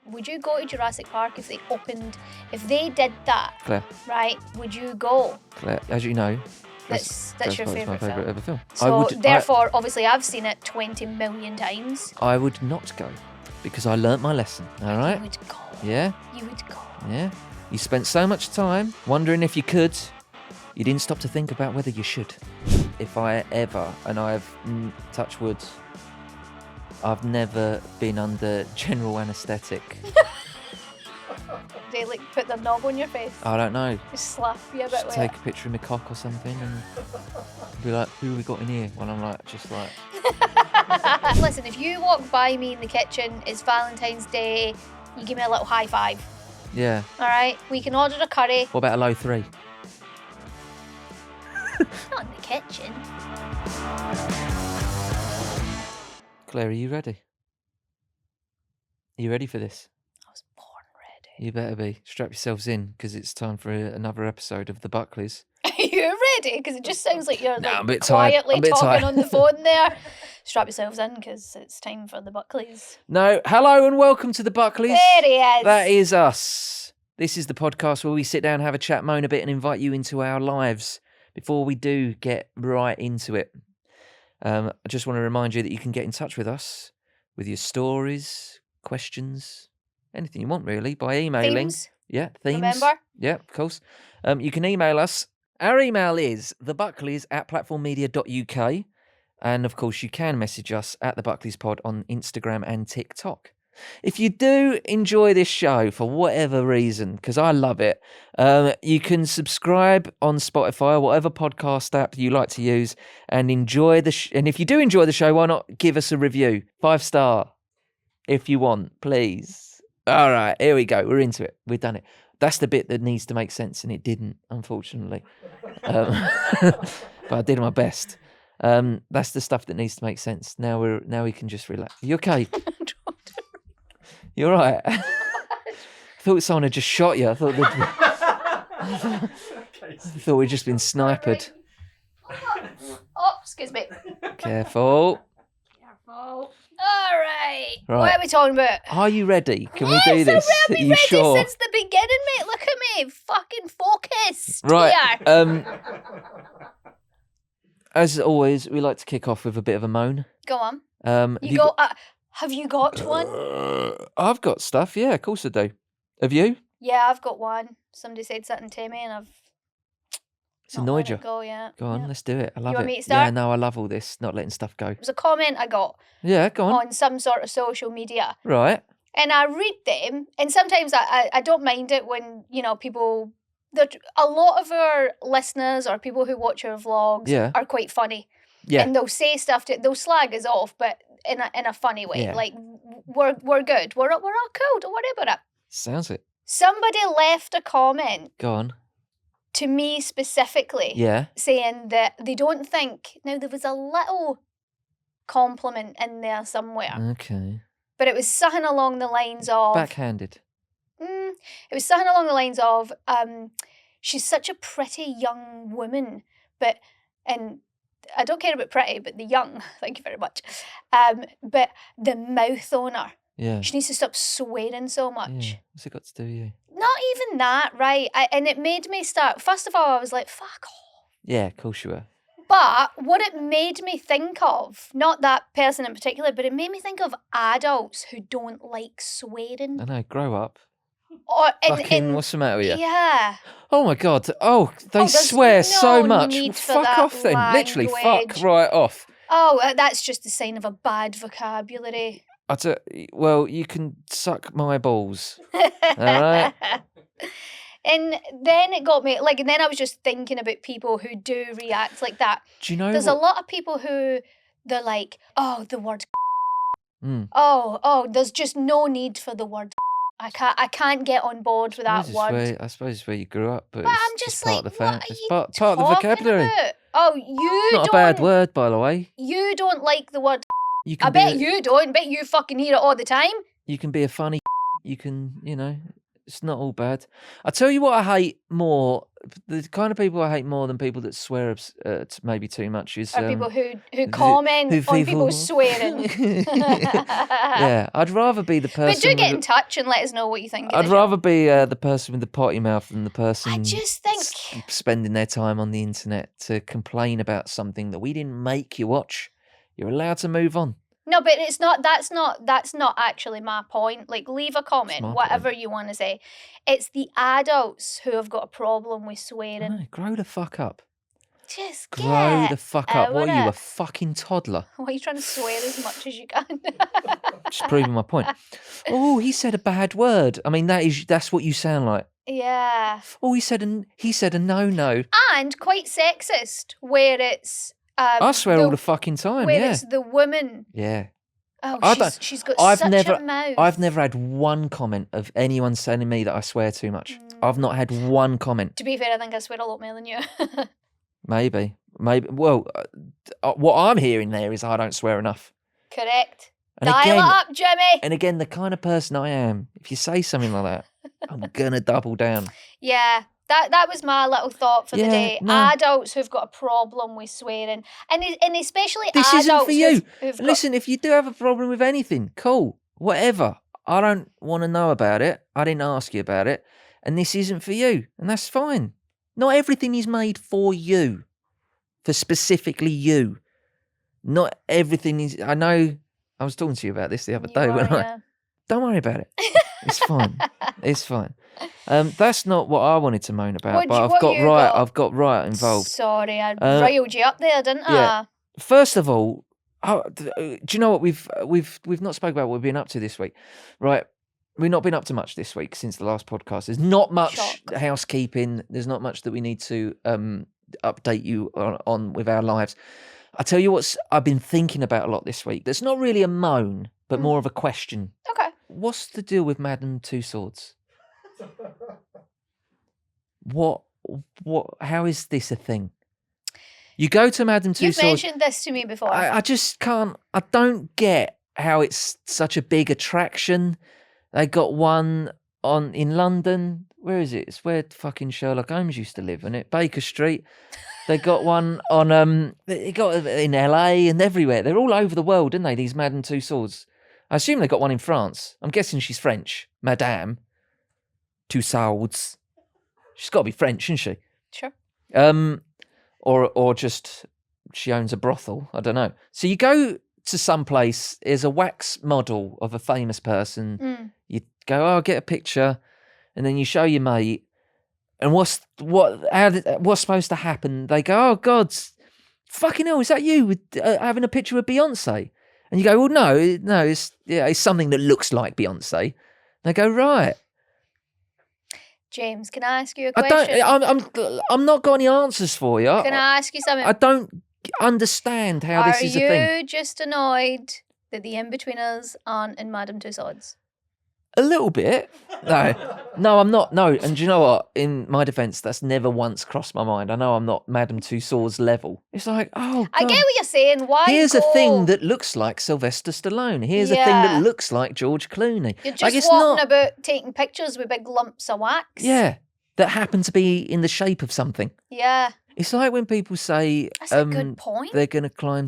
would you go to Jurassic Park if they did that? Claire. Right, would you go? Claire, as you know, That's your my favourite favourite film. ever film. So therefore, obviously, I've seen it 20 million times. I would not go because I learnt my lesson. All right. You would go. Yeah. You would go. Yeah. You spent so much time wondering if you could. You didn't stop to think about whether you should. If I ever, and I've touched wood, I've never been under general anaesthetic. They like put their knob on your face. I don't know. Just slap you a bit Just with take it. a picture of my cock or something and be like, who have we got in here? When I'm like, just like... Listen, if you walk by me in the kitchen, it's Valentine's Day, you give me a little high five. Yeah. All right? We can order a curry. What about a low 3? Not in the kitchen. Claire, are you ready? Are you ready for this? I was born ready. You better be. Strap yourselves in because it's time for another episode of the Buckleys. Are you ready? Because it just sounds like you're I'm a bit tired. quietly I'm a bit talking tired. on the phone there. Strap yourselves in because it's time for the Buckleys. No, hello and welcome to the Buckleys. There he is. That is us. This is the podcast where we sit down, have a chat, moan a bit and invite you into our lives before we do get right into it. I just want to remind you that you can get in touch with us with your stories, questions, anything you want really, by emailing. Themes. Yeah, themes. Remember? Yeah, of course. You can email us. Our email is thebuckleys@platformmedia.uk. And of course, you can message us at the Buckleys Pod on Instagram and TikTok. If you do enjoy this show for whatever reason, because I love it, you can subscribe on Spotify or whatever podcast app you like to use and enjoy the and if you do enjoy the show, why not give us a review? 5-star if you want, please. All right, here we go. We're into it. We've done it. That's the bit that needs to make sense, and it didn't, unfortunately. But I did my best. That's the stuff that needs to make sense. Now we can just relax. You okay? You're right. I thought someone had just shot you. I thought we'd just been sniped. Oh, excuse me. Careful. All right. Right. What are we talking about? Are you ready? Can Yes, we do this? I've been Are you ready sure? since the beginning, mate. Look at me. Fucking focused. Right. Here. As always, we like to kick off with a bit of a moan. Go on. Have Have you got one? I've got stuff. Yeah, of course I do. Have you? Yeah, I've got one. Somebody said something to me and I've It's not annoyed let you. it go yet. Go on, Yeah. let's do it. I love want it. me to start? Yeah, no, I love all this, not letting stuff go. It was a comment I got Yeah, go on. on some sort of social media. Right. And I read them, and sometimes I don't mind it when, people... A lot of our listeners or people who watch our vlogs are quite funny. Yeah. And they'll say stuff, they'll slag us off, but in a funny way. Yeah. Like, we're good. We're all cool. Don't worry about it. Sounds it. Somebody left a comment Go on. to me specifically Yeah. saying that they don't think... Now, there was a little compliment in there somewhere, Okay. but it was something along the lines of... Backhanded. It was something along the lines of, she's such a pretty young woman, and I don't care about pretty, but the young, thank you very much, but the mouth on her, Yeah. she needs to stop swearing so much. Yeah. What's it got to do with you? Not even that, right? And it made me start, first of all, I was like, fuck off. Yeah, of course you were. But what it made me think of, not that person in particular, but it made me think of adults who don't like swearing. I know, grow up. Or Fucking, what's the matter with you? Yeah. Oh my God. Oh, they there's swear so no much. need Well, for fuck that off then. Literally, fuck language. right off. Oh, that's just a sign of a bad vocabulary. Well, you can suck my balls. right. And then it got me, and then I was just thinking about people who do react like that. Do you know There's a lot of people who, they're like, oh, the word Mm. oh, there's just no need for the word I can't get on board with that word. I suppose it's where you grew up, but But it's I'm just part like, of the what fact. are It's you part of the talking vocabulary. about? Oh, you Not don't... a bad word, by the way. You don't like the word... You can I bet you don't. Bet you fucking hear it all the time. You can be a funny. You can, It's not all bad. I tell you what I hate more. The kind of people I hate more than people that swear maybe too much is Are people who comment on people swearing. Yeah, I'd rather be the person. But do get in touch and let us know what you think. I'd rather be the person with the potty mouth than the person I just think spending their time on the internet to complain about something that we didn't make you watch. You're allowed to move on. No, but it's not. That's not actually my point. Like, leave a comment, whatever you want to say. It's the adults who have got a problem with swearing. No, grow the fuck up. Just grow the fuck up. What are you, a fucking toddler? Why are you trying to swear as much as you can? Just proving my point. Oh, he said a bad word. I mean, that's what you sound like. Yeah. Oh, he said a no. And quite sexist, where it's. I swear all the fucking time. Where it's the woman. Yeah. Oh, she's got such a mouth. I've never had one comment of anyone telling me that I swear too much. I've not had one comment. To be fair, I think I swear a lot more than you. Maybe. Well, what I'm hearing there is I don't swear enough. Correct. And Dial again, it up, Jimmy. And again, the kind of person I am, if you say something like that, I'm gonna double down. Yeah. That was my little thought for the day. No. Adults who've got a problem with swearing, and especially this adults isn't for you. who've Listen, if you do have a problem with anything, cool, whatever. I don't want to know about it. I didn't ask you about it, and this isn't for you, and that's fine. Not everything is made for you, for specifically you. Not everything is. I know. I was talking to you about this the other day. Don't worry about it. It's fine. It's fine. That's not what I wanted to moan about, but I've got Riot involved. Sorry, I riled you up there, didn't I? Yeah. First of all, do you know what we've not spoke about what we've been up to this week? Right. We've not been up to much this week since the last podcast. There's not much housekeeping. There's not much that we need to update you on with our lives. I tell you what, I've been thinking about a lot this week. There's not really a moan, but more of a question. Okay. What's the deal with Madame Tussauds? What? How is this a thing? You go to Madame Tussauds. You've mentioned this to me before. I just can't. I don't get how it's such a big attraction. They got one in London. Where is it? It's where fucking Sherlock Holmes used to live, isn't it? Baker Street. They got one on. They got it in LA and everywhere. They're all over the world, didn't they? These Madame Tussauds. I assume they got one in France. I'm guessing she's French. Madame Tussauds. She's got to be French, isn't she? Sure. Or just she owns a brothel. I don't know. So you go to some place. There's a wax model of a famous person. You go, I'll get a picture, and then you show your mate. And what's supposed to happen? They go, oh God, fucking hell, is that you having a picture of Beyonce? And you go, well, no, it's something that looks like Beyonce. They go, right. James, can I ask you a question? I'm not got any answers for you. Can I ask you something? I don't understand how this is a thing. Are you just annoyed that the in-betweeners aren't in Madame Tussauds? A little bit. No, I'm not. No, and do you know what? In my defence, that's never once crossed my mind. I know I'm not Madame Tussauds level. It's like, oh, God. I get what you're saying. Why Here's a thing that looks like Sylvester Stallone. Here's a thing that looks like George Clooney. You're just walking about taking pictures with big lumps of wax. Yeah, that happen to be in the shape of something. Yeah. It's like when people say that's a good point. They're going to climb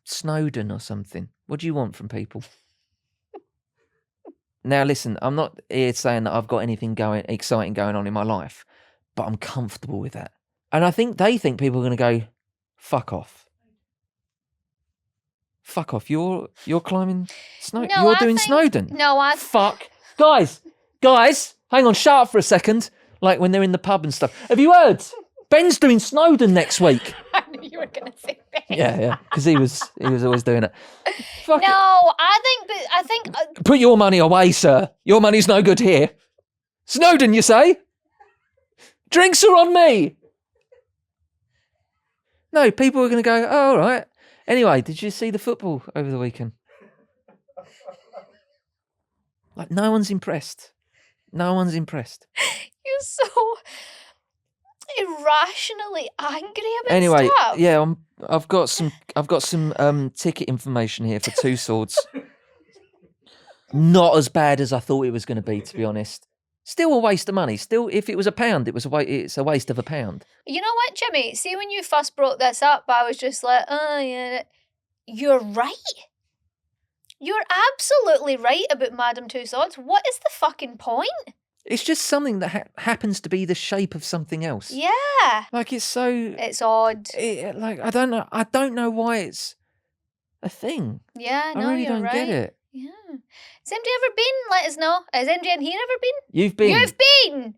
Snowdon or something. What do you want from people? Now, listen, I'm not here saying that I've got anything exciting going on in my life, but I'm comfortable with that. And I think they think people are going to go, fuck off. Fuck off. You're climbing Snowdon. No, you're doing Snowdon. No, Fuck. Guys, hang on, shut up for a second. Like when they're in the pub and stuff. Have you heard? Ben's doing Snowdon next week. I knew you were going to say Ben. Yeah, because he was always doing it. No, I think. Put your money away, sir. Your money's no good here. Snowdon, you say? Drinks are on me. No, people are going to go, oh, all right. Anyway, did you see the football over the weekend? Like, no one's impressed. No one's impressed. You're so irrationally angry about anyway, stuff. Yeah, I've got some ticket information here for Tussauds. Not as bad as I thought it was going to be, to be honest. Still a waste of money. Still, if it was £1, it's a waste of £1. You know what, Jimmy? See, when you first brought this up, I was just like, oh, yeah. You're right. You're absolutely right about Madame Tussauds. What is the fucking point? It's just something that happens to be the shape of something else. Yeah. Like, it's so... It's odd. I don't know why it's a thing. Yeah, no, I really you're don't right. get it. Yeah. Has MJ ever been? Let us know. Has MJ in here ever been? You've been. You've been!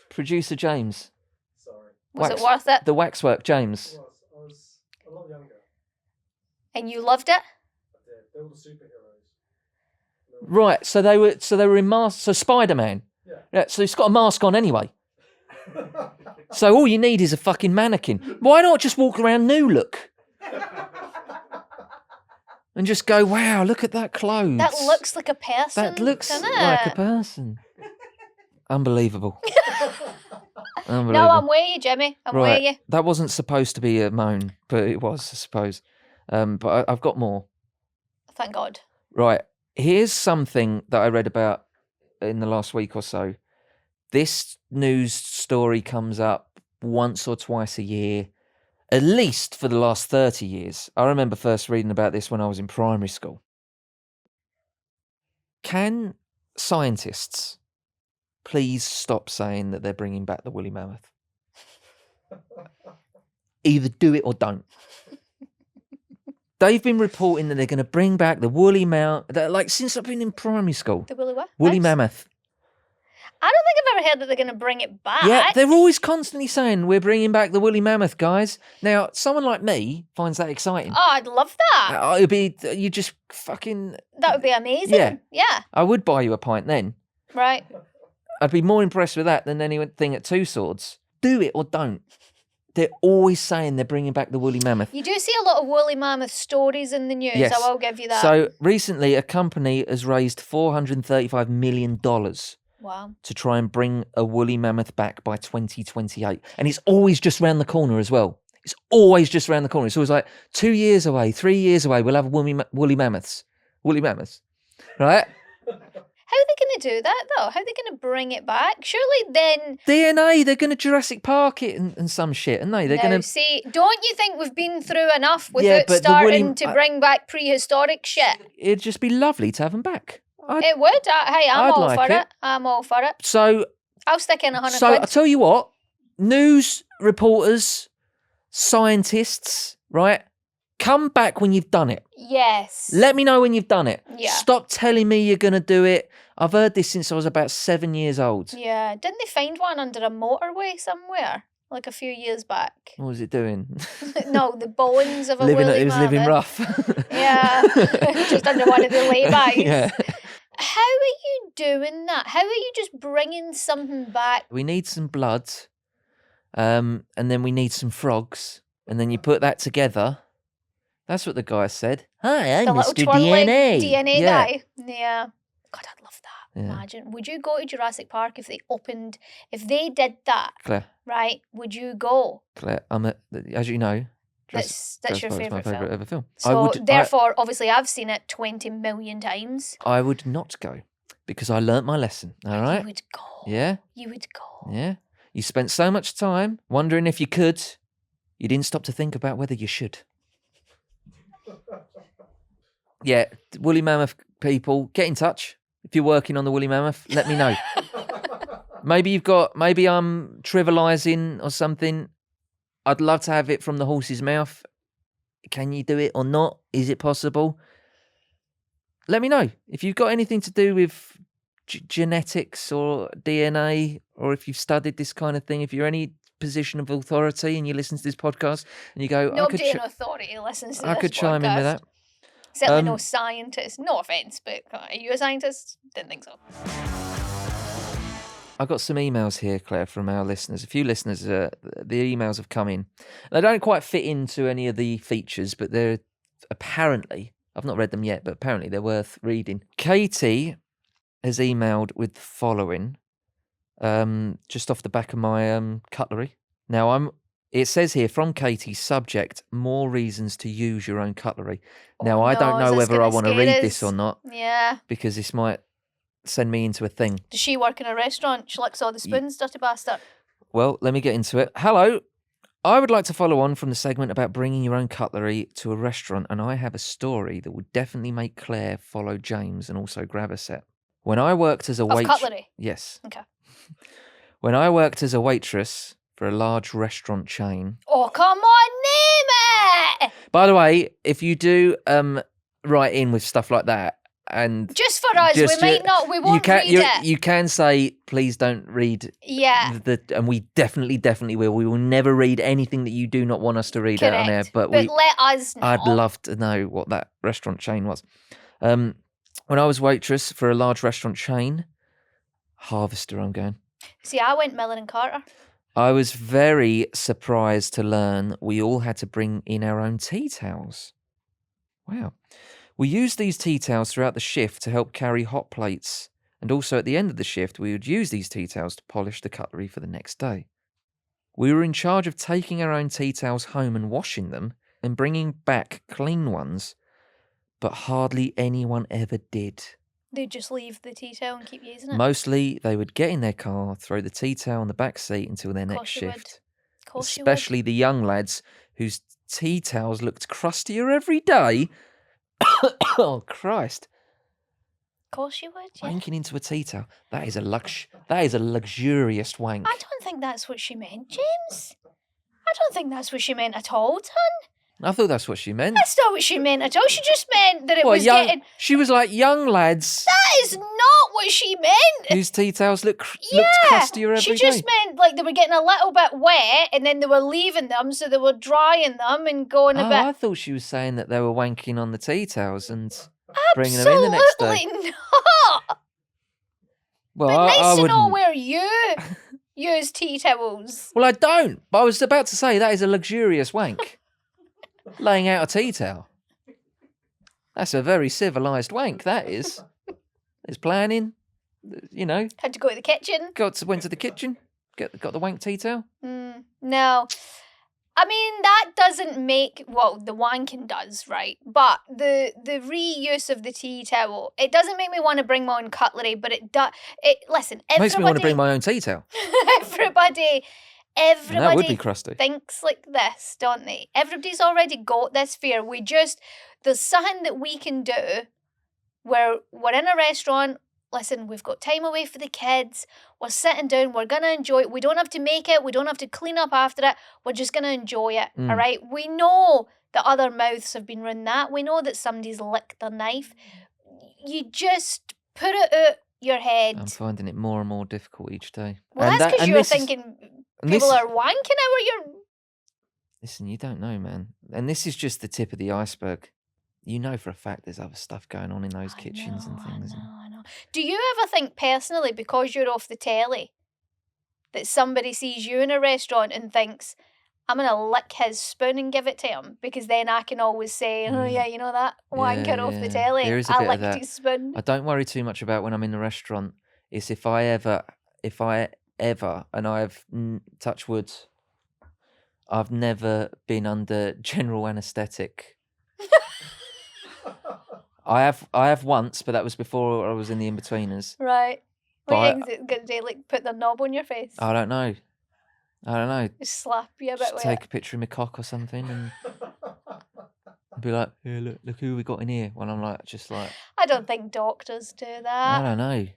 Producer James. Sorry. Was it worth it? The waxwork, James. I was a lot younger. And you loved it? I did. They were the superheroes. Right, so they were in masks. So Spider-Man. Yeah, so he's got a mask on anyway. So all you need is a fucking mannequin. Why not just walk around new look? And just go, wow, look at that clothes. That looks like a person. That looks doesn't like a it? person. Unbelievable. Unbelievable. No, I'm with you, Jimmy. I'm with you. That wasn't supposed to be a moan, but it was, I suppose. But I've got more. Thank God. Right. Here's something that I read about in the last week or so. This news story comes up once or twice a year, at least for the last 30 years. I remember first reading about this when I was in primary school. Can scientists please stop saying that they're bringing back the woolly mammoth? Either do it or don't. They've been reporting that they're going to bring back the woolly mammoth, like since I've been in primary school. The woolly what? Woolly mammoth. I don't think I've ever heard that they're going to bring it back. Yeah, they're always constantly saying, we're bringing back the woolly mammoth, guys. Now, someone like me finds that exciting. Oh, I'd love that. It'd be, you just fucking... That would be amazing. Yeah. I would buy you a pint then. Right. I'd be more impressed with that than anything at Tussauds. Do it or don't. They're always saying they're bringing back the woolly mammoth. You do see a lot of woolly mammoth stories in the news. Yes. I will give you that. So recently, a company has raised $435 million wow. to try and bring a woolly mammoth back by 2028. And it's always just round the corner as well. It's always just round the corner. It's always like 2 years away, 3 years away, we'll have woolly mammoths. Woolly mammoths, right? How are they going to do that, though? How are they going to bring it back? Surely then... DNA, they're going to Jurassic Park it and some shit, aren't they? They're going to... See, don't you think we've been through enough without starting to bring back prehistoric shit? It'd just be lovely to have them back. It would. Hey, I'm all for it. I'm all for it. So... I'll stick in 100 So, quid. I'll tell you what, news reporters, scientists, right? Come back when you've done it. Yes. Let me know when you've done it. Yeah. Stop telling me you're going to do it. I've heard this since I was about 7 years old. Yeah. Didn't they find one under a motorway somewhere? Like a few years back. What was it doing? No, the bones of a woolly mammoth. It was living rough. Yeah. Just under one of the laybys. Yeah. How are you doing that? How are you just bringing something back? We need some blood, and then we need some frogs, and then you put that together. That's what the guy said. Hi, I'm The little Mr. twirling DNA. DNA Yeah. guy. Yeah. God, I'd love that. Yeah. Imagine. Would you go to Jurassic Park if they did that, Claire, right? Would you go? as you know, That's your Park is my favourite film. favourite ever film. So therefore, obviously, I've seen it 20 million times. I would not go because I learnt my lesson. All right. You would go. Yeah. You would go. Yeah. You spent so much time wondering if you could. You didn't stop to think about whether you should. Yeah, woolly mammoth people, get in touch. If you're working on the woolly mammoth, let me know. Maybe I'm trivialising or something. I'd love to have it from the horse's mouth. Can you do it or not? Is it possible? Let me know. If you've got anything to do with genetics or DNA, or if you've studied this kind of thing, if you're any position of authority and you listen to this podcast and you go, Nobody in authority listens to this I could chime in with that. Certainly no scientist. No offence, but are you a scientist? Didn't think so. I got some emails here, Claire, from our listeners. A few listeners, the emails have come in. They don't quite fit into any of the features, but they're apparently, I've not read them yet, but apparently they're worth reading. Katie has emailed with the following, just off the back of my cutlery. Now, it says here, from Katie, subject, more reasons to use your own cutlery. Now, I don't know whether I want to read this or not. Yeah. Because this might send me into a thing. Does she work in a restaurant? She licks all the spoons, dirty bastard. Well, let me get into it. Hello. I would like to follow on from the segment about bringing your own cutlery to a restaurant, and I have a story that would definitely make Claire follow James and also grab a set. When I worked as a waitress... cutlery? Yes. Okay. When I worked as a waitress for a large restaurant chain... Oh, come on, name it! By the way, if you do write in with stuff like that, and... Just for us, we won't read it. You can say, please don't read... Yeah. And we definitely will. We will never read anything that you do not want us to read out on air. But let us know. I'd love to know what that restaurant chain was. When I was waitress for a large restaurant chain, Harvester, I'm going. See, I went Miller and Carter. I was very surprised to learn we all had to bring in our own tea towels. Wow. We used these tea towels throughout the shift to help carry hot plates, and also at the end of the shift, we would use these tea towels to polish the cutlery for the next day. We were in charge of taking our own tea towels home and washing them and bringing back clean ones, but hardly anyone ever did. They'd just leave the tea towel and keep using it? Mostly, they would get in their car, throw the tea towel on the back seat until their next shift. Especially the young lads whose tea towels looked crustier every day. Oh, Christ. Of course you would, yeah. Wanking into a tea towel. That is a luxurious wank. I don't think that's what she meant, James. I don't think that's what she meant at all, Ton. I thought that's what she meant. That's not what she meant at all. She just meant that it was getting... She was like, young lads. That is not what she meant. Whose tea towels looked crustier every day. She just meant like they were getting a little bit wet and then they were leaving them, so they were drying them and going a bit... I thought she was saying that they were wanking on the tea towels and bringing them in the next day. Absolutely not. Well, but nice to know wouldn't. where you use tea towels. Well, I don't. But I was about to say that is a luxurious wank. Laying out a tea towel. That's a very civilised wank, that is. There's planning, you know. Had to go to the kitchen. Went to the kitchen, got the wank tea towel. No. I mean, that doesn't make... Well, the wanking does, right? But the reuse of the tea towel, it doesn't make me want to bring my own cutlery, but it does... Listen, everybody... Makes me want to bring my own tea towel. Everybody that would be crusty. Thinks like this, don't they? Everybody's already got this fear. There's something that we can do where we're in a restaurant. Listen, we've got time away for the kids. We're sitting down. We're going to enjoy it. We don't have to make it. We don't have to clean up after it. We're just going to enjoy it, all right? We know that other mouths have been run that. We know that somebody's licked their knife. You just put it out your head. I'm finding it more and more difficult each day. Well, that's because you're thinking people are wanking out your... Listen, you don't know, man. And this is just the tip of the iceberg. You know for a fact there's other stuff going on in those kitchens and things. I know. Do you ever think personally, because you're off the telly, that somebody sees you in a restaurant and thinks, I'm going to lick his spoon and give it to him? Because then I can always say, oh yeah, you know that wanker off the telly? There is a I bit licked of that. his spoon. I don't worry too much about when I'm in the restaurant. It's if I ever, and I've, touch wood, I've never been under general anaesthetic. I have once, but that was before I was in the in-betweeners. Right. What do you think it's they like put their knob on your face? I don't know. Just slap you a bit with take a picture of my cock or something and be like, yeah, look who we got in here. When I'm like, just like... I don't think doctors do that. I don't know.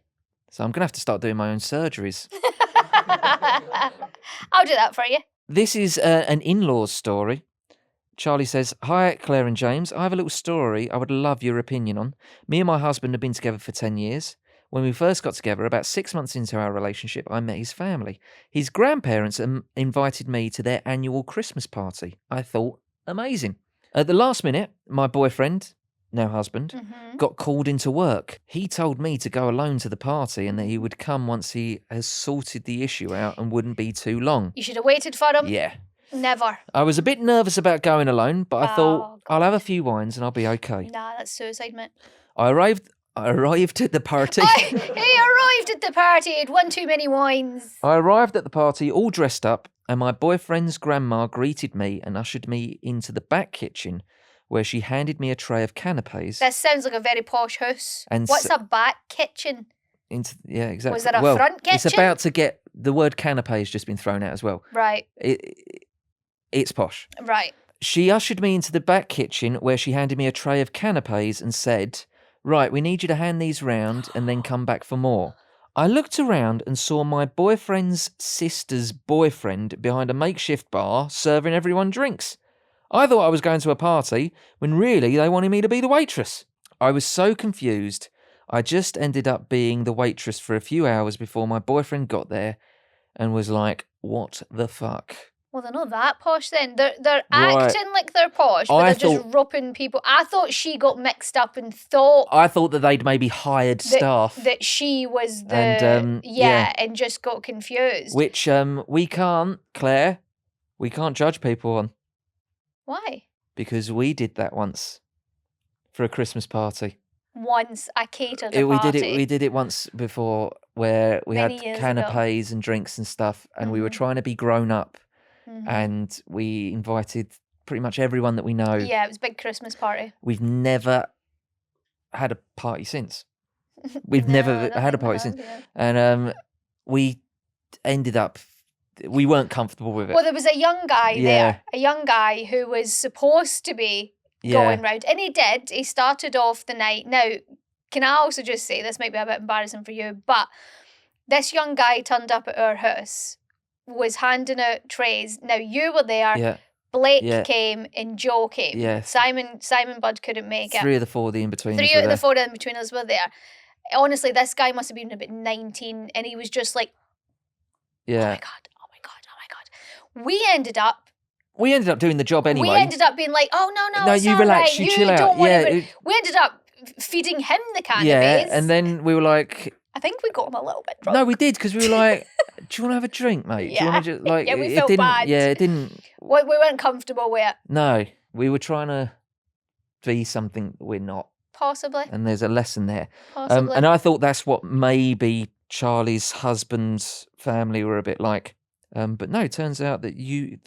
So I'm going to have to start doing my own surgeries. I'll do that for you. This is an in-laws story. Charlie says, hi, Claire and James. I have a little story I would love your opinion on. Me and my husband have been together for 10 years. When we first got together, about 6 months into our relationship, I met his family. His grandparents invited me to their annual Christmas party. I thought, amazing. At the last minute, my boyfriend, now husband, got called into work. He told me to go alone to the party and that he would come once he has sorted the issue out and wouldn't be too long. You should have waited for him. Yeah. Never. I was a bit nervous about going alone, but I thought, I'll have a few wines and I'll be okay. Nah, that's suicide, mate. I arrived at the party. He arrived at the party. He'd won too many wines. I arrived at the party all dressed up, and my boyfriend's grandma greeted me and ushered me into the back kitchen, where she handed me a tray of canapes. This sounds like a very posh house. And what's a back kitchen? exactly. Was there a well, front kitchen? It's about to get the word canapé has just been thrown out as well. Right. It's posh. Right. She ushered me into the back kitchen where she handed me a tray of canapés and said, "Right, we need you to hand these round and then come back for more." I looked around and saw my boyfriend's sister's boyfriend behind a makeshift bar serving everyone drinks. I thought I was going to a party when really they wanted me to be the waitress. I was so confused. I just ended up being the waitress for a few hours before my boyfriend got there and was like, "What the fuck?" Well, they're not that posh then. They're Right. acting like they're posh, but I they're just roping people. I thought she got mixed up and thought I thought that they'd maybe hired staff. that she was the And, and just got confused. Which we can't, Claire, we can't judge people on Why? because we did that once for a Christmas party. Once I catered a We party. did it once before where we Many had years canapes and drinks and stuff, and we were Mhm. trying to be grown up, Mhm. and we invited pretty much everyone that we know. Yeah, it was a big Christmas party. We've never had a party since. We've No, I never don't had a think we party have, since, yeah. and we ended up. We weren't comfortable with it. Well, there was a young guy Yeah. there, a young guy who was supposed to be going round, and he did. He started off the night. Now, can I also just say, this might be a bit embarrassing for you, but this young guy turned up at our house, was handing out trays. Now, you were there. Yeah. Blake Yeah. came and Joe came. Yes. Simon Budd couldn't make it. 3 of the 4 the in between. Three out of the 4 in between us were there. Honestly, this guy must have been about 19, and he was just like, Yeah. oh my God, oh my God, oh my God. We ended up doing the job anyway. We ended up being like, oh, no, No, it's you all relax, right. you chill out. Don't worry Yeah, about it. We ended up feeding him the canapes. Yeah, and then we were like, I think we got him a little bit drunk. no, we did because we were like, do you want to have a drink, mate? Do you Yeah. want to just like? Yeah, we it felt didn't. bad. Yeah, it didn't. We weren't comfortable with it, No, we were trying to be something that we're not, possibly. and there's a lesson there. Possibly. And I thought that's what maybe Charlie's husband's family were a bit like. But no, it turns out that you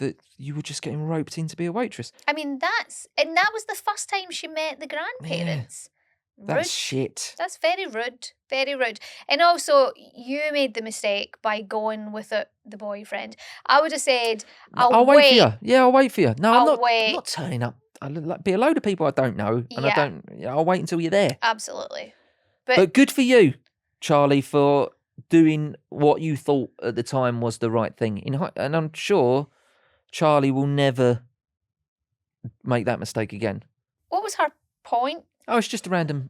were just getting roped in to be a waitress. I mean, that was the first time she met the grandparents. That's Rude. shit. That's very rude. Very rude. And also, you made the mistake by going with the boyfriend. I would have said, I'll wait for you. Yeah, I'll wait for you. No, I'll I'm wait. not turning up. I'll be a load of people I don't know, and Yeah. I'll wait until you're there. Absolutely. But good for you, Charlie, for doing what you thought at the time was the right thing. And I'm sure Charlie will never make that mistake again. What was her point? Oh, it's just a random.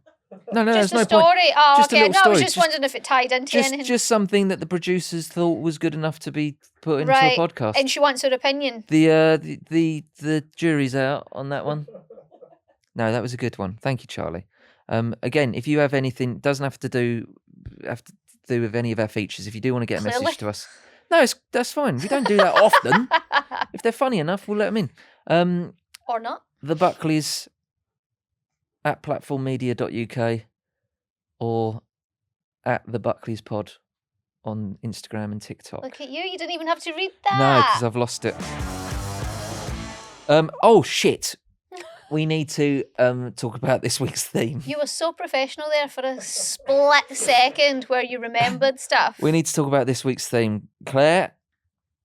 No, Just there's a no story. point. Oh, Just a okay. little No, I was story. just wondering if it tied into anything. Just something that the producers thought was good enough to be put into Right. a podcast. And she wants her opinion. The jury's out on that one. No, that was a good one. Thank you, Charlie. Again, if you have anything, doesn't have to do with any of our features. If you do want to get a Clearly. message to us, no, that's fine. We don't do that often. If they're funny enough, we'll let them in. Or not. The Buckleys at platformmedia.uk or at the Buckleys Pod on Instagram and TikTok. Look at you. You didn't even have to read that. No, because I've lost it. Oh shit! We need to talk about this week's theme. You were so professional there for a split second where you remembered stuff. We need to talk about this week's theme, Claire.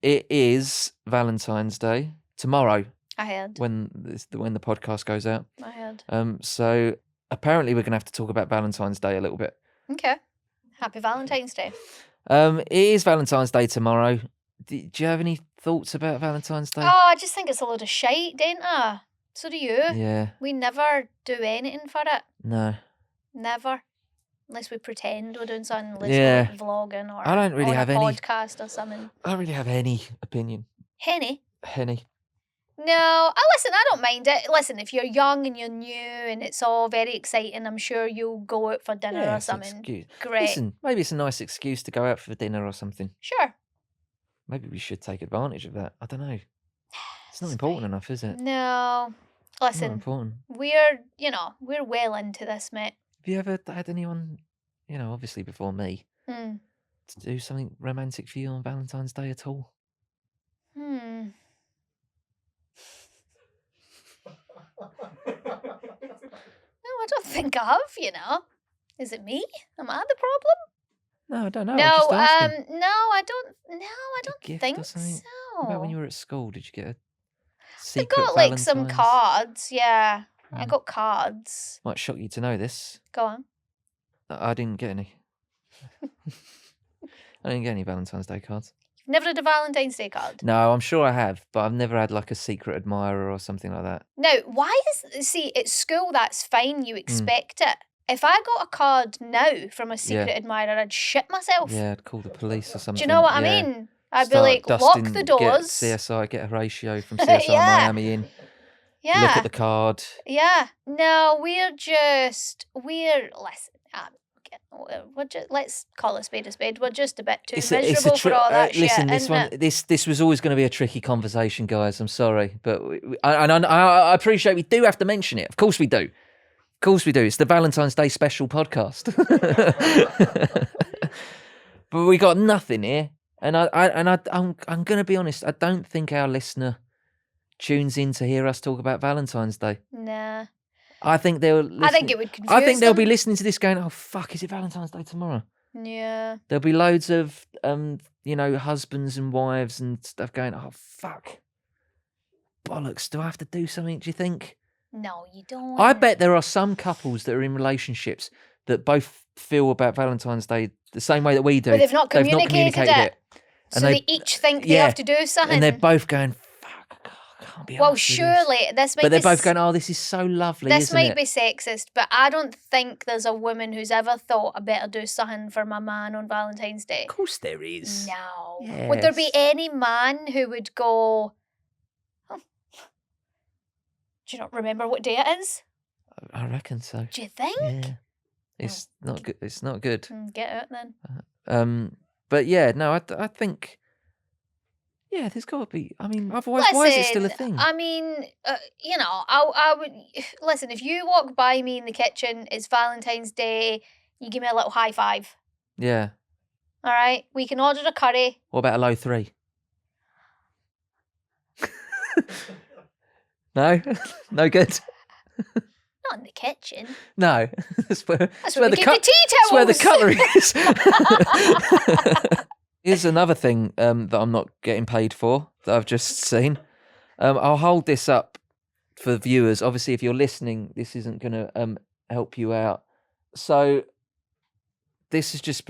It is Valentine's Day tomorrow I heard. when the podcast goes out. I heard. So apparently we're gonna have to talk about Valentine's Day a little bit. Okay. Happy Valentine's Day. It is Valentine's Day tomorrow. Do you have any thoughts about Valentine's Day? Oh, I just think it's a load of shite, don't I? So do you. Yeah. We never do anything for it. No. Never. Unless we pretend we're doing something, unless Yeah. we're vlogging or I don't really on have a any- podcast or something. I don't really have any opinion. Henny? Henny. No, listen, I don't mind it. Listen, if you're young and you're new and it's all very exciting, I'm sure you'll go out for dinner or it's an something. excuse. Great. Listen, maybe it's a nice excuse to go out for dinner or something. Sure. Maybe we should take advantage of that. I don't know. It's not It's important fine. enough, is it? No. Not Listen, important. we're well into this, mate. Have you ever had anyone, obviously before me, Hmm. to do something romantic for you on Valentine's Day at all? Hmm. No, I don't think I have, Is it me? Am I the problem? No, I don't know. I'm No, just asking. no, I don't gift think or something? so. What about when you were at school? Did you get a I secret got like some Valentine's? cards, yeah. I Mm. got cards. Might shock you to know this. Go on. I didn't get any. I didn't get any Valentine's Day cards. You've never had a Valentine's Day card? No, I'm sure I have, but I've never had like a secret admirer or something like that. Now, see, at school that's fine, you expect it. If I got a card now from a secret admirer, I'd shit myself. Yeah, I'd call the police or something. Do you know what I mean? I'd be like, lock the doors. Get CSI, get a ratio from CSI Miami in. Yeah. Look at the card. Yeah. No, listen, let's call a spade a spade. We're just a bit too miserable for all that listen, shit. this was always going to be a tricky conversation, guys. I'm sorry, but I appreciate we do have to mention it. Of course we do. Of course we do. It's the Valentine's Day special podcast. But we got nothing here, and I'm going to be honest. I don't think our listener tunes in to hear us talk about Valentine's Day. Nah. I think it would confuse I think they'll them. be listening to this going, oh, fuck, is it Valentine's Day tomorrow? Yeah. There'll be loads of, husbands and wives and stuff going, oh, fuck. Bollocks, do I have to do something, do you think? No, you don't. I bet there are some couples that are in relationships that both feel about Valentine's Day the same way that we do. But they've not communicated it. And so they each think they have to do something. And they're both going, can't be well, surely this might but they're be both going, oh, this is so lovely, this isn't might it? be sexist, but I don't think there's a woman who's ever thought I better do something for my man on Valentine's Day. Of course there is. No. Yes. Would there be any man who would go, oh, do you not remember what day it is? I reckon so. Do you think? Yeah. It's not good. It's not good. Get out then. But yeah, no, I think... Yeah, there's got to be. I mean, otherwise, why is it still a thing? I mean, I would listen. If you walk by me in the kitchen, it's Valentine's Day. You give me a little high five. Yeah. All right, we can order a curry. What about a low 3? No, no good. Not in the kitchen. No, that's where we keep the tea towels. That's where the cutlery is. Here's another thing that I'm not getting paid for that I've just seen. I'll hold this up for viewers. Obviously, if you're listening, this isn't going to help you out. So this has just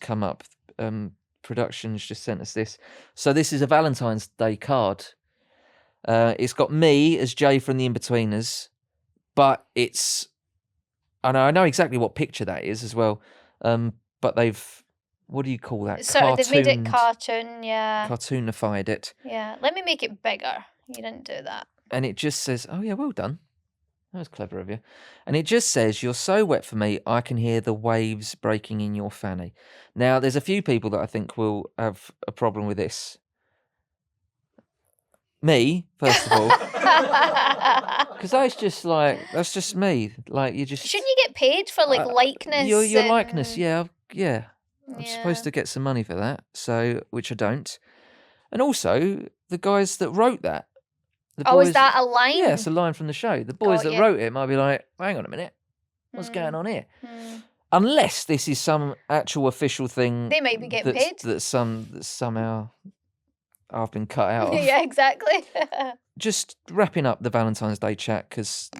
come up. Production's just sent us this. So this is a Valentine's Day card. It's got me as Jay from The Inbetweeners, but I know exactly what picture that is as well. But they've... What do you call that? So they've made it cartoon, yeah. Cartoonified it. Yeah, let me make it bigger. You didn't do that. And it just says, oh yeah, well done. That was clever of you. And it just says, you're so wet for me, I can hear the waves breaking in your fanny. Now, there's a few people that I think will have a problem with this. Me, first of all. Because that's just me. Like, you just... Shouldn't you get paid for, likeness? Your likeness, yeah. I'm supposed to get some money for that, which I don't. And also, the guys that wrote that. Is that a line? Yeah, it's a line from the show. The boys that wrote it might be like, hang on a minute, what's going on here? Unless this is some actual official thing. They might be getting paid. That somehow I've been cut out of. Yeah, exactly. Just wrapping up the Valentine's Day chat, because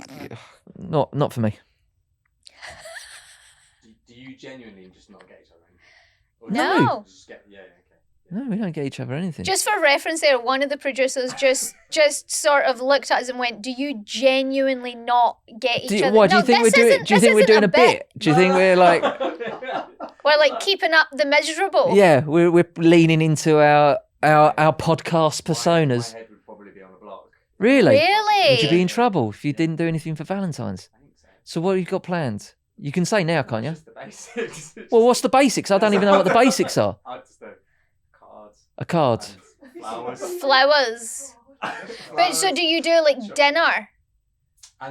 not for me. Do you genuinely just not get each other? No. No, we don't get each other anything. Just for reference there, one of the producers just sort of looked at us and went, do you genuinely not get each other? Why, do you think we're doing a bit? Do you think we're like... We're like keeping up the miserable? Yeah, we're leaning into our podcast personas. My head would probably be on the block. Really? Really? Would you be in trouble if you didn't do anything for Valentine's? I think so. So what have you got planned? You can say now, can't you? Just the basics. Well, what's the basics? I don't even know what the basics are. Just cards. A card. Flowers. But so do you do dinner?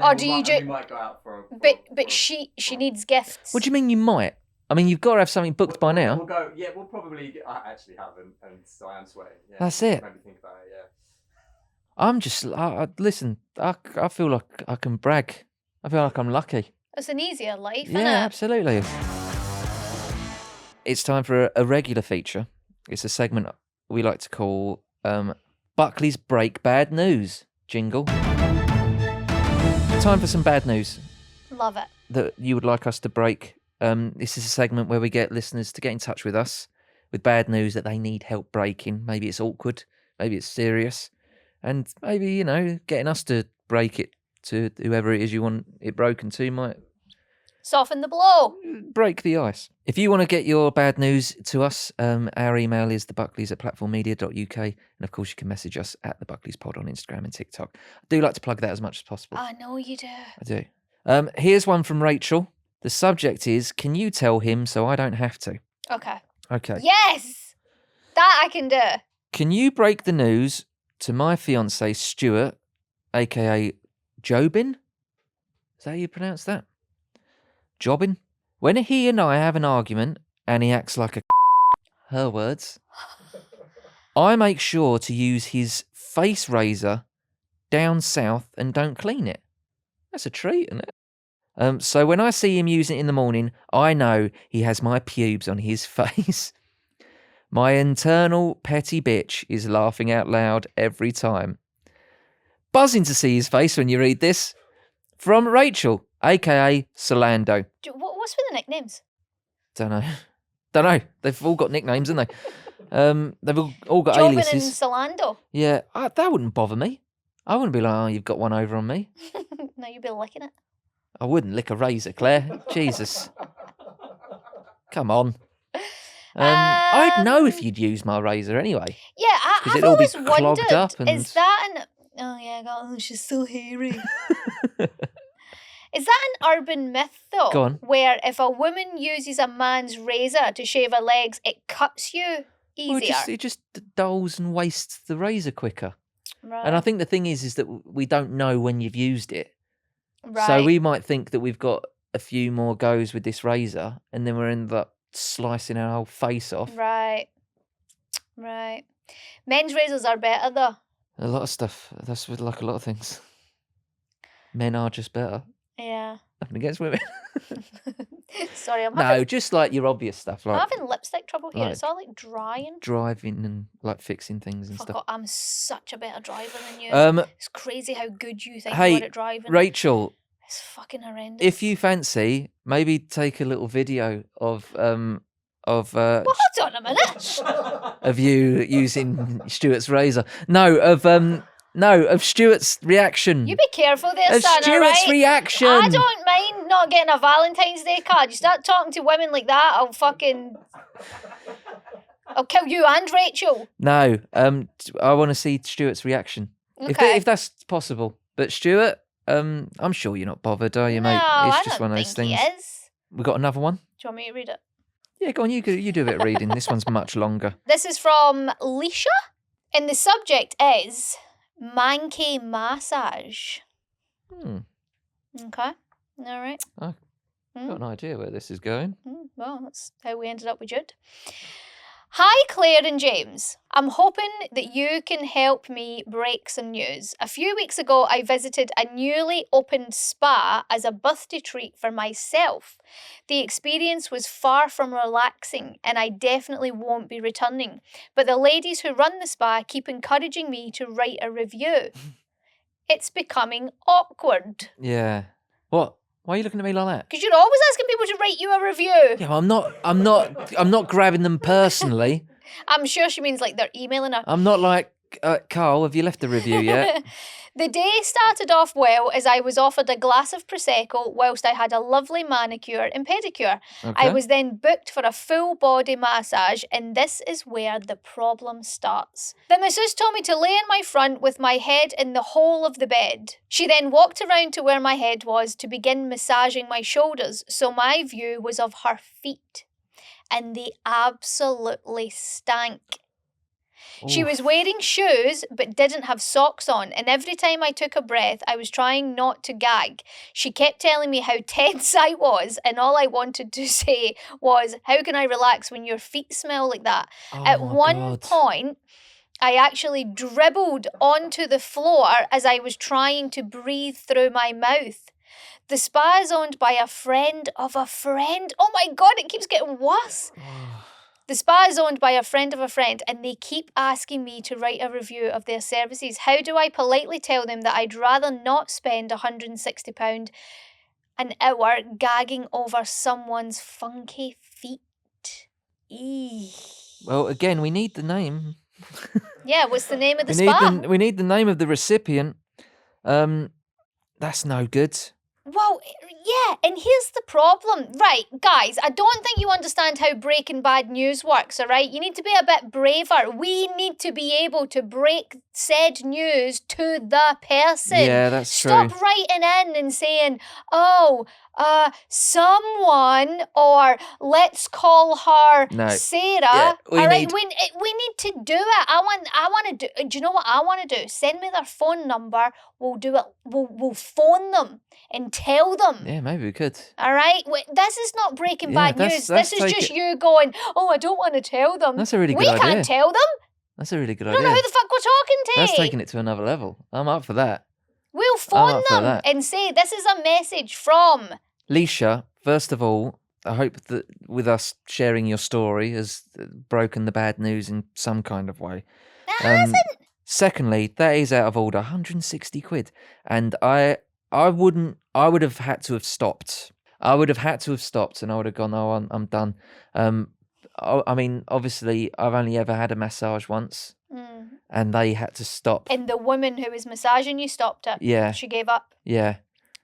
Or do you do? We might go out for But she needs gifts. What do you mean you might? I mean, you've got to have something booked by now. We'll go. Yeah, we'll probably. I actually haven't, and so I am sweating. Yeah, that's it. Maybe think about it. Yeah. I'm just. Listen. I feel like I can brag. I feel like I'm lucky. It's an easier life, Yeah, isn't it? absolutely. it's time for a regular feature. It's a segment we like to call Buckley's Break Bad News. Jingle. Time for some bad news Love it. that you would like us to break. This is a segment where we get listeners to get in touch with us with bad news that they need help breaking. Maybe it's awkward, maybe it's serious, and maybe, getting us to break it to whoever it is you want it broken to might Soften the blow. break the ice. If you want to get your bad news to us, our email is thebuckleys@platformmedia.uk, and of course you can message us at the Buckleys Pod on Instagram and TikTok. I do like to plug that as much as possible. I know you do. I do. Here's one from Rachel. The subject is, can you tell him so I don't have to? Okay. Okay. Yes! That I can do. Can you break the news to my fiancé Stuart, aka Jobin? Is that how you pronounce that? Jobin? When he and I have an argument and he acts like a her words, I make sure to use his face razor down south and don't clean it. That's a treat, isn't it? So when I see him using it in the morning, I know he has my pubes on his face. My internal petty bitch is laughing out loud every time. Buzzing to see his face when you read this. From Rachel, aka Solando. What's with the nicknames? Don't know. They've all got nicknames, haven't they? They've all got Jobin aliases. and Solando. Yeah, that wouldn't bother me. I wouldn't be like, oh, you've got one over on me. No, you'd be licking it. I wouldn't lick a razor, Claire. Jesus. Come on. I'd know if you'd use my razor anyway. Yeah, I've it'd all be always wondered, clogged up and- is that an... Oh, yeah, she's so hairy. Is that an urban myth, though? Go on. Where if a woman uses a man's razor to shave her legs, it cuts you Well, easier? it just dulls and wastes the razor quicker. Right. And I think the thing is that we don't know when you've used it. Right. So we might think that we've got a few more goes with this razor, and then we're end up slicing our whole face off. Right. Men's razors are better, though. A lot of stuff. That's with like a lot of things. Men are just better. Yeah. Nothing against women. Sorry, I'm No, just like your obvious stuff, like having lipstick trouble here. like- It's all like drying. driving and like fixing things and Fuck stuff. off, I'm such a better driver than you. It's crazy how good you think hey, you are at driving. Rachel, It's fucking horrendous. if you fancy, maybe take a little video of Well, hold on a minute. of you using Stuart's razor. No, of Stuart's reaction. You be careful there, Of son, Stuart's alright? reaction. I don't mind not getting a Valentine's Day card. You start talking to women like that, I'll kill you and Rachel. No, I want to see Stuart's reaction. Okay. If that's possible. But Stuart, I'm sure you're not bothered, are you, mate? No, It's I just don't one of those think things. he is. We got another one? Do you want me to read it? Yeah, go on, you do a bit of reading. This one's much longer. This is from Leisha, and the subject is manky massage. Okay, all right. I've got an idea where this is going. Well, that's how we ended up with Jude. Hi, Claire and James. I'm hoping that you can help me break some news. A few weeks ago, I visited a newly opened spa as a birthday treat for myself. The experience was far from relaxing, and I definitely won't be returning. But the ladies who run the spa keep encouraging me to write a review. It's becoming awkward. Yeah. What? Why are you looking at me like that? Because you're always asking people to write you a review. Yeah, well, I'm not grabbing them personally. I'm sure she means like they're emailing her. I'm not like, Carl, have you left the review yet? The day started off well as I was offered a glass of Prosecco whilst I had a lovely manicure and pedicure. Okay. I was then booked for a full body massage, and this is where the problem starts. The masseuse told me to lay in my front with my head in the hole of the bed. She then walked around to where my head was to begin massaging my shoulders, so my view was of her feet. And they absolutely stank. She was wearing shoes but didn't have socks on, and every time I took a breath, I was trying not to gag. She kept telling me how tense I was, and all I wanted to say was, how can I relax when your feet smell like that? Oh At my one God. point, I actually dribbled onto the floor as I was trying to breathe through my mouth. The spa is owned by a friend of a friend. Oh my God, it keeps getting worse. The spa is owned by a friend of a friend, and they keep asking me to write a review of their services. How do I politely tell them that I'd rather not spend £160 an hour gagging over someone's funky feet? Eeeh. Well, again, we need the name. Yeah, what's the name of the spa? We need the name of the recipient. That's no good. Well, yeah, and here's the problem. Right, guys, I don't think you understand how Breaking Bad news works, all right? You need to be a bit braver. We need to be able to break said news to the person. Yeah, that's true. Stop writing in and saying, someone, or let's call her No. Sarah. Yeah, we all right, need- we need to do it. I want to do. Do you know what I want to do? Send me their phone number. We'll do it. We'll phone them and tell them. Yeah, maybe we could. All right. This is not Breaking Yeah, Bad that's- news. that's This is take just it- you going, oh, I don't want to tell them. That's a really We good idea. can't tell them. That's a really good I don't know idea. who the fuck we're talking to. That's taking it to another level. I'm up for that. We'll phone up for them that. and say, this is a message from. Leisha, first of all, I hope that with us sharing your story has broken the bad news in some kind of way. It hasn't. Secondly, that is out of order, 160 quid. And I would have had to have stopped. I would have had to have stopped and I would have gone, oh, I'm done. I mean, obviously, I've only ever had a massage once and they had to stop. And the woman who was massaging you stopped it. Yeah. She gave up Yeah.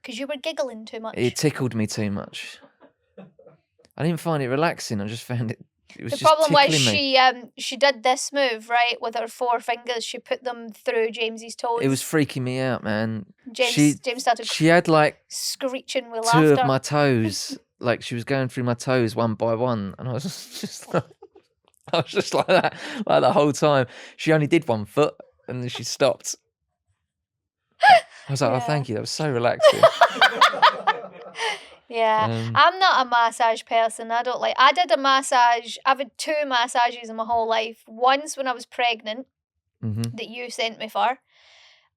because you were giggling too much. It tickled me too much. I didn't find it relaxing. I just found it was The just problem was tickling me. she did this move, right, with her 4 fingers. She put them through James's toes. It was freaking me out, man. James started She had like screeching with 2 laughter. of my toes. Like she was going through my toes one by one, and I was just like, that, like the whole time. She only did 1 foot, and then she stopped. I was like, Yeah. oh, thank you. That was so relaxing. Yeah, I'm not a massage person. I did a massage. I've had 2 massages in my whole life. Once when I was pregnant, Mhm. that you sent me for,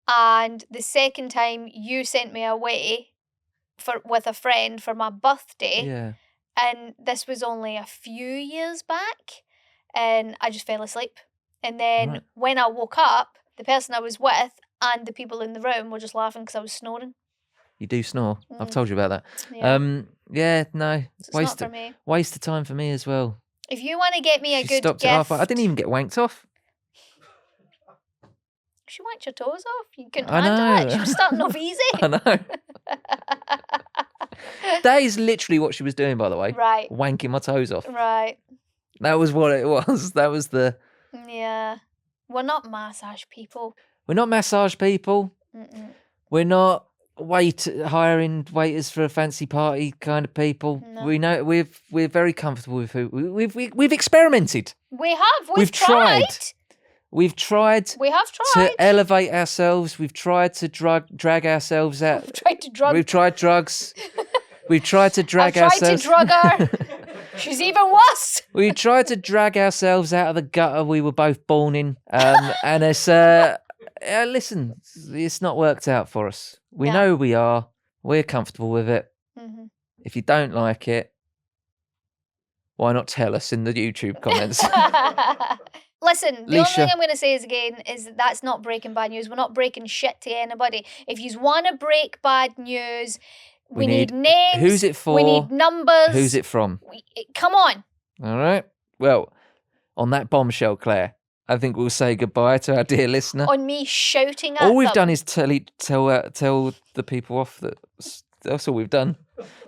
and the second time you sent me away with a friend for my birthday. Yeah. And this was only a few years back, and I just fell asleep. And then Right. when I woke up, the person I was with and the people in the room were just laughing because I was snoring. You do snore. I've told you about that. Yeah. Yeah, no. So it's not for me. Waste of time for me as well. If you want to get me a She good stopped gift, it halfway. I didn't even get wanked off. she wanked your toes off. You couldn't I handle it. know. She was starting off easy. I know. That is literally what she was doing, by the way. Right. Wanking my toes off. Right. That was what it was. That was the... Yeah. We're not massage people. We're not massage people. Mm-mm. We're not hiring waiters for a fancy party kind of people. No. We know we're very comfortable with who we've experimented. We have. We've tried. tried. We've tried We have tried. to elevate ourselves. We've tried to drag ourselves out. We've tried to drug. We've tried drugs. We've tried to drag I've tried ourselves. to drug her. She's even worse. We tried to drag ourselves out of the gutter we were both born in, and it's listen, it's not worked out for us. We No. know who we are. We're comfortable with it. Mm-hmm. If you don't like it, why not tell us in the YouTube comments? Listen, the only Leisha. thing I'm going to say is that's not breaking bad news. We're not breaking shit to anybody. If you want to break bad news, we need names. Who's it for? We need numbers. Who's it from? Come on. All right. Well, on that bombshell, Claire, I think we'll say goodbye to our dear listener. On me shouting at All we've them. done is tell the people off that. That's all we've done.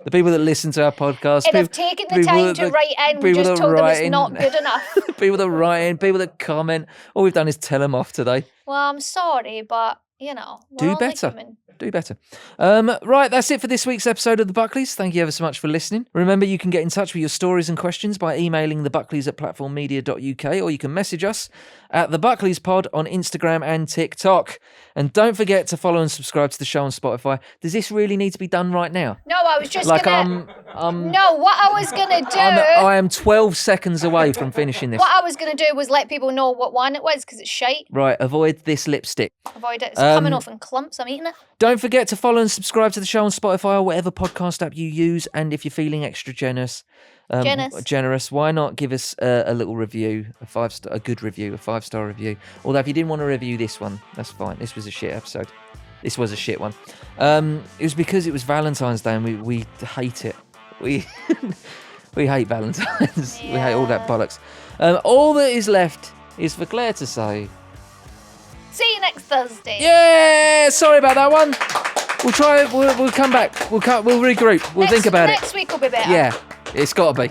The people that listen to our podcast, And have taken the people time that- to write in. We people just that told them write it's in- not good enough. people that write in, people that comment. All we've done is tell them off today. Well, I'm sorry, but, we're Do only better. human. Do better. Right, that's it for this week's episode of The Buckleys. Thank you ever so much for listening. Remember, you can get in touch with your stories and questions by emailing thebuckleys@platformmedia.uk, or you can message us at The Buckleys Pod on Instagram and TikTok. And don't forget to follow and subscribe to the show on Spotify. Does this really need to be done right now? No, I was just Like, gonna... No, what I was gonna do... I am 12 seconds away from finishing this. What I was going to do was let people know what one it was because it's shite. Right, avoid this lipstick. Avoid it. It's coming off in clumps. I'm eating it. Don't forget to follow and subscribe to the show on Spotify or whatever podcast app you use. And if you're feeling extra generous, why not give us a little review, a good review, a 5-star review. Although if you didn't want to review this one, that's fine. This was a shit episode. This was a shit one. It was because it was Valentine's Day and we hate it. We hate Valentine's. Yeah. We hate all that bollocks. All that is left is for Claire to say, see you next Thursday. yeah, sorry about that one. We'll try it. We'll come back. We'll regroup. We'll think about it. Next week will be better. Yeah, it's got to be.